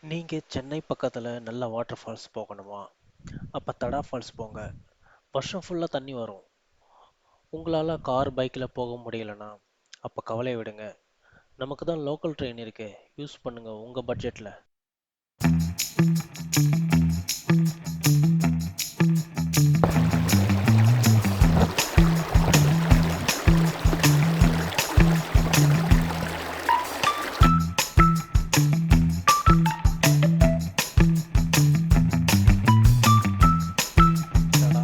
நீங்கள் சென்னை பக்கத்தில் நல்ல வாட்டர் ஃபால்ஸ் போகணுமா? அப்போ தடா ஃபால்ஸ் போங்க. வருஷம் ஃபுல்லாக தண்ணி வரும். உங்களால் கார் பைக்கில் போக முடியலனா அப்போ கவலை விடுங்க. நமக்கு தான் லோக்கல் ட்ரெயின் இருக்கே, யூஸ் பண்ணுங்க உங்கள் பட்ஜெட்டில். தடா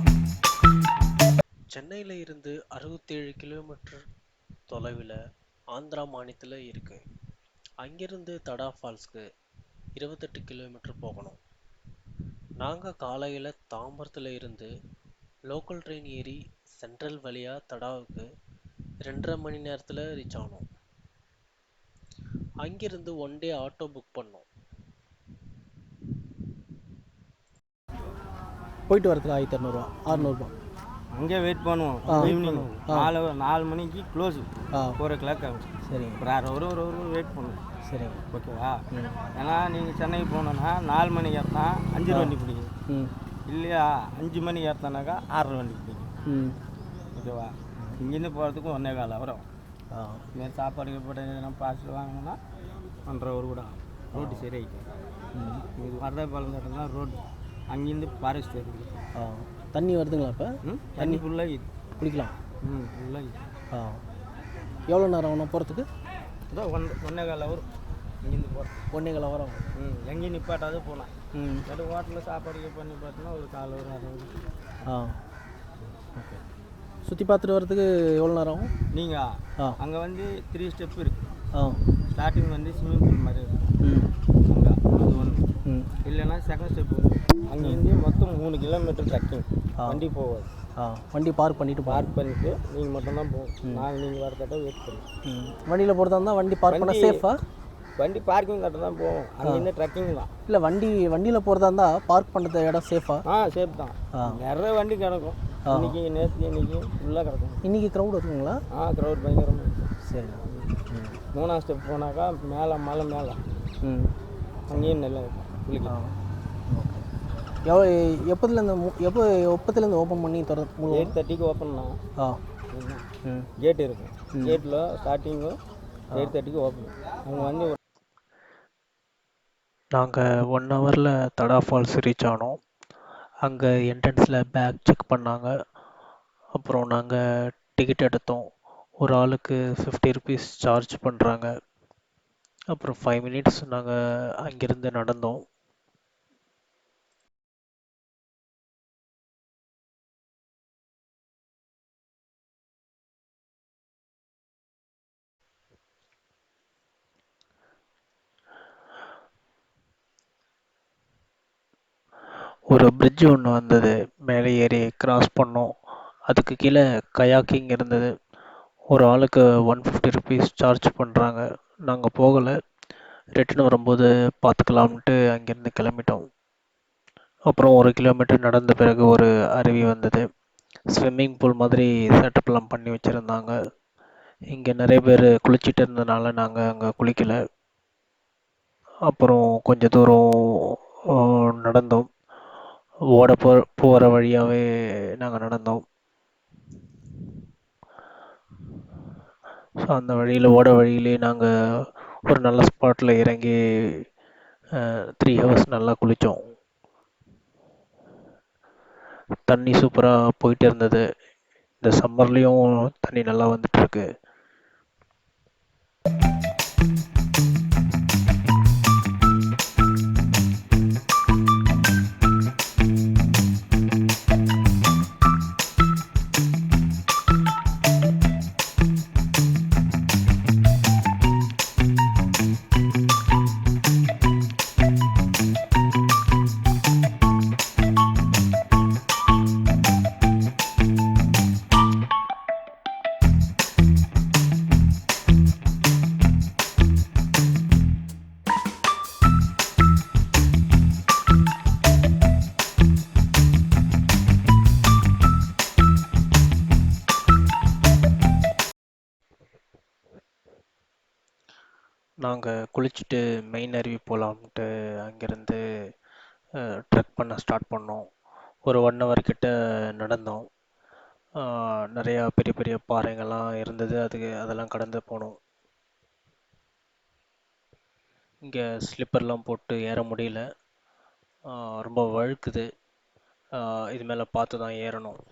சென்னையில் இருந்து 67 கிலோமீட்டர் தொலைவில் ஆந்திரா மாநிலத்தில் இருக்கு. அங்கிருந்து தடா ஃபால்ஸ்க்கு 28 கிலோமீட்டர் போகணும். நாங்கள் காலையில் தாம்பரத்தில் இருந்து லோக்கல் ட்ரெயின் ஏறி சென்ட்ரல் வழியாக தடாவுக்கு 2.5 மணி நேரத்தில் ரீச் ஆனோம். அங்கிருந்து ஒன் டே ஆட்டோ புக் பண்ணோம். போயிட்டு வரதுக்கு 1200 600 அங்கே வெயிட் பண்ணுவோம். ஈவினிங் 4 மணிக்கு க்ளோஸு. 4 o'clock ஆகும். சரிங்க. ஒரு அரை ஒரு வெயிட் பண்ணுவோம். சரிங்க. ஓகேவா? ஏன்னா நீங்கள் சென்னைக்கு போனோன்னா 4 மணிக்கு ஏற்றினா 5 வண்டி பிடிக்கும். இல்லையா 5 மணிக்கு ஏற்றினாக்கா 6 வண்டி பிடிக்கும். ஓகேவா? இங்கேருந்து போகிறதுக்கு 1.25 hour ஆகும். இதுமாரி சாப்பாடு கீப்பாடு எதனா பார்சல் வாங்கினோன்னா 1.5 hour கூட ஆகும். ரோட்டு சரியாயிக்கும். இது வரதாபாலம் தட்டம்னா ரோடு அங்கேருந்து ஃபாரஸ்ட் இருக்குது. தண்ணி வருதுங்களா இப்போ? தண்ணி ஃபுல்லாக குடிக்கலாம். ஃபுல்லாக. எவ்வளோ நேரம் ஆகணும் போகிறதுக்கு? அதான் 1.25 hour இங்கேருந்து போகிறோம். 1.25 hour ஆகும். எங்கேயும் நிப்பாட்டாவது போகலாம். இல்லாட்டி ஹோட்டலில் சாப்பாடு பண்ணி பார்த்தோன்னா ஒரு 1/4 hour 1/2 hour. ஓகே. சுற்றி பார்த்துட்டு வரதுக்கு எவ்வளோ நேரம் ஆகும்? நீங்கள் அங்கே வந்து 3 ஸ்டெப் இருக்குது. ஸ்டார்டிங் வந்து ஸ்விம்மிங் பூல் மாதிரி இருக்கும். அங்கே அது ஒன்று. இல்லைன்னா செகண்ட் ஸ்டெப் அங்கேருந்து மொத்தம் 3 கிலோமீட்டர் ட்ரக்கிங். வண்டி போகாது. வண்டி பார்க் பண்ணிவிட்டு நீங்கள் மட்டும்தான் போகும். நீங்கள் வரத்தட்ட வெயிட் பண்ணுவோம். வண்டியில் போகிறதா இருந்தால் வண்டி பார்க் பண்ண சேஃபா? வண்டி பார்க்கிங் கட்ட தான் போவோம். அங்கேருந்து ட்ரக்கிங் தான். இல்லை வண்டியில் போகிறதா இருந்தால் பார்க் பண்ணுறது இடம் சேஃபா? சேஃப் தான். நிறைய வண்டி கிடக்கும். இன்னைக்கு ஃபுல்லாக கிடக்கும். இன்றைக்கி க்ரௌட் இருக்குங்களா? க்ரௌட் பயங்கரமாக இருக்கும். சரி. 3ஆம் ஸ்டெப் போனாக்கா மேலே மலை மேலே அங்கேயும் நல்லா இருக்கும் குளிக்கலாம். எப்போத்துலேருந்து ஓப்பன் பண்ணி 8:30க்கு ஓப்பன்னா கேட் இருக்கும். கேட்டில் ஸ்டார்டிங்கு 8:30க்கு ஓப்பன். அவங்க வந்து நாங்கள் 1 ஹவரில் தடா ஃபால்ஸ் ரீச் ஆனோம். அங்கே என்ட்ரன்ஸில் பேக் செக் பண்ணாங்க. அப்புறம் நாங்கள் டிக்கெட் எடுத்தோம். ஒரு ஆளுக்கு 50 ருபீஸ் சார்ஜ் பண்ணுறாங்க. அப்புறம் 5 மினிட்ஸ் நாங்கள் அங்கேருந்து நடந்தோம். ஒரு பிரிட்ஜ் ஒன்று வந்தது, மேலே ஏறி கிராஸ் பண்ணோம். அதுக்கு கீழே கயாக்கிங் இருந்தது. ஒரு ஆளுக்கு 150 ருபீஸ் சார்ஜ் பண்ணுறாங்க. நாங்கள் போகலை, ரிட்டர்ன் வரும்போது பார்த்துக்கலாம்ன்ட்டு அங்கேருந்து கிளம்பிட்டோம். அப்புறம் 1 கிலோமீட்டர் நடந்த பிறகு ஒரு அருவி வந்தது. ஸ்விம்மிங் பூல் மாதிரி செட்டப்லாம் பண்ணி வச்சுருந்தாங்க. இங்கே நிறைய பேர் குளிச்சிட்டு இருந்ததுனால நாங்கள் அங்கே குளிக்கலை. அப்புறம் கொஞ்சம் தூரம் நடந்தோம். போகிற வழியாகவே நாங்கள் நடந்தோம். ஸோ அந்த வழியிலே நாங்கள் ஒரு நல்ல ஸ்பாட்டில் இறங்கி 3 ஹவர்ஸ் நல்லா குளித்தோம். தண்ணி சூப்பராக போயிட்டு இருந்தது. இந்த சம்மர்லேயும் தண்ணி நல்லா வந்துட்டுருக்கு. நாங்கள் குளிச்சுட்டு மெயின் அருவி போகலாம்ட்டு அங்கேருந்து ட்ரெக் பண்ண ஸ்டார்ட் பண்ணோம். ஒரு 1 ஹவர் கிட்ட நடந்தோம். நிறையா பெரிய பெரிய பாறைங்கள்லாம் இருந்தது, அதெல்லாம் கடந்து போனோம். இங்கே ஸ்லிப்பர்லாம் போட்டு ஏற முடியல, ரொம்ப வழுக்குது. இது மேலே பார்த்து தான் ஏறணும்.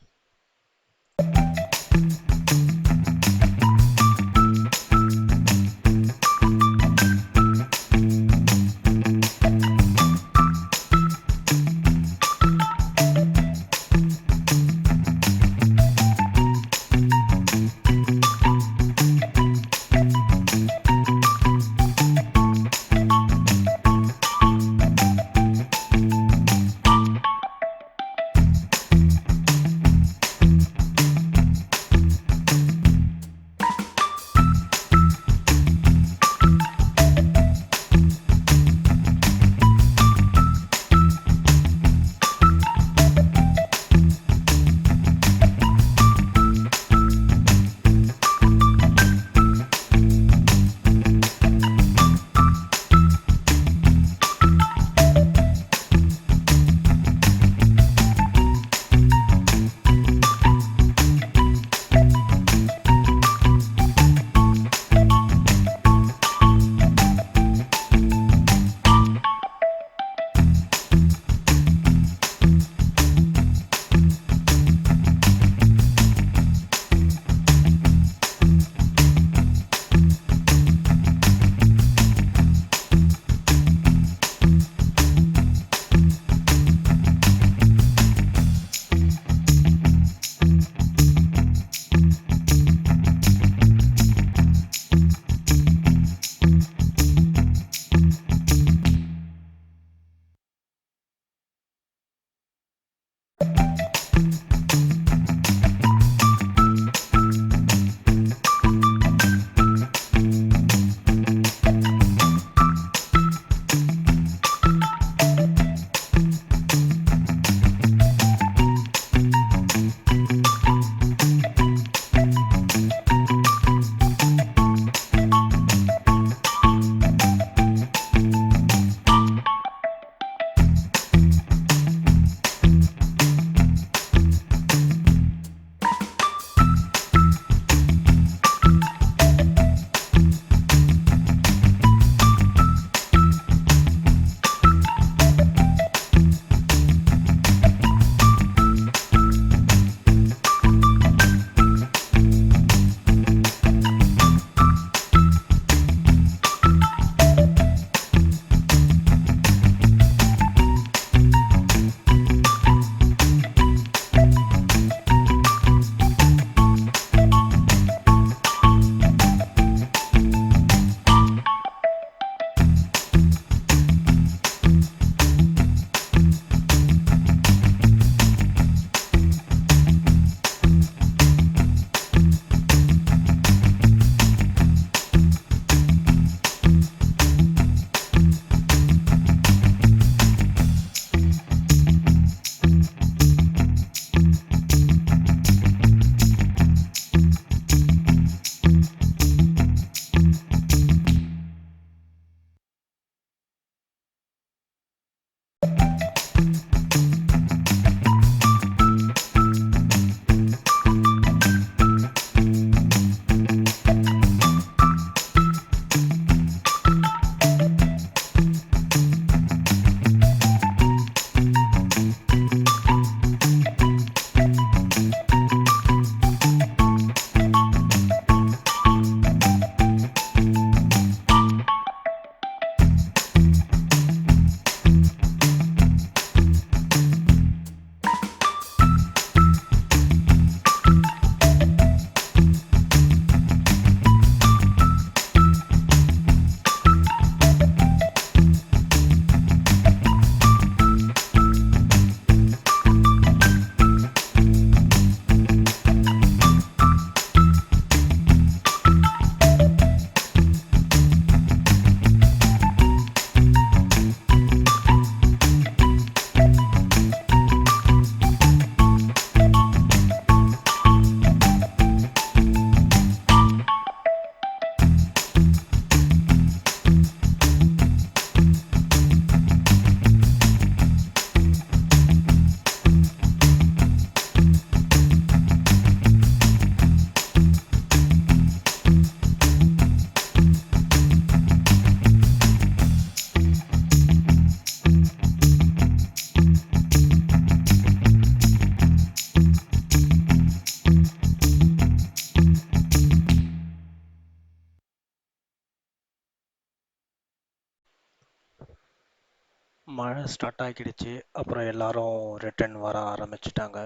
மழை ஸ்டார்ட் ஆகிடுச்சு. அப்புறம் எல்லாரும் ரிட்டர்ன் வர ஆரம்பிச்சிட்டாங்க.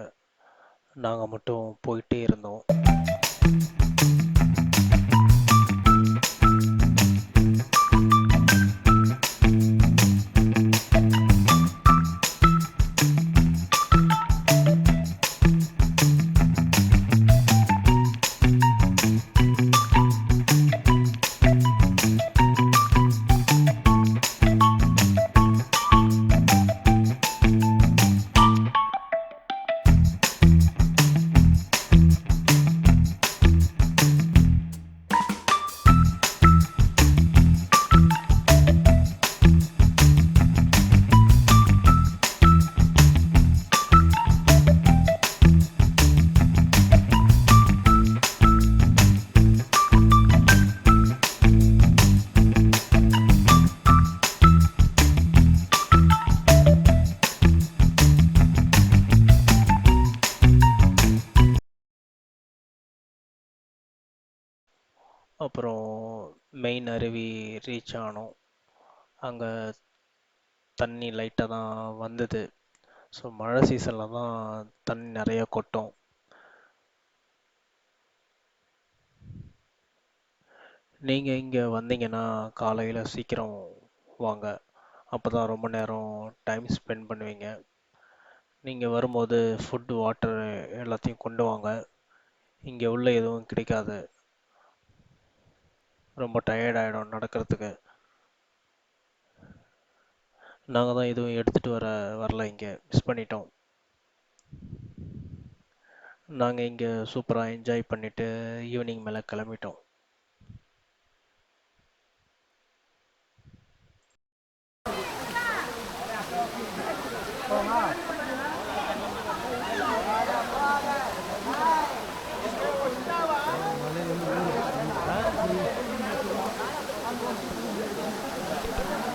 நாங்கள் மட்டும் போயிட்டே இருந்தோம். அப்புறம் மெயின் அருவி ரீச் ஆனோம். அங்கே தண்ணி லைட்டாக தான் வந்தது. ஸோ மழை சீசனில் தான் தண்ணி நிறைய கொட்டும். நீங்கள் இங்கே வந்தீங்கன்னா காலையில் சீக்கிரம் வாங்க. அப்போ தான் ரொம்ப நேரம் டைம் ஸ்பெண்ட் பண்ணுவீங்க. நீங்கள் வரும்போது ஃபுட்டு, வாட்டர் எல்லாத்தையும் கொண்டு வாங்க. இங்கே உள்ள எதுவும் கிடைக்காது. ரொம்ப டயர்ட் ஆகிடும் நடக்கிறதுக்கு. நாங்கள் தான் எதுவும் எடுத்துகிட்டு வரல, இங்கே மிஸ் பண்ணிட்டோம். நாங்கள் இங்கே சூப்பராக என்ஜாய் பண்ணிவிட்டு ஈவினிங் மேலே கிளம்பிட்டோம்.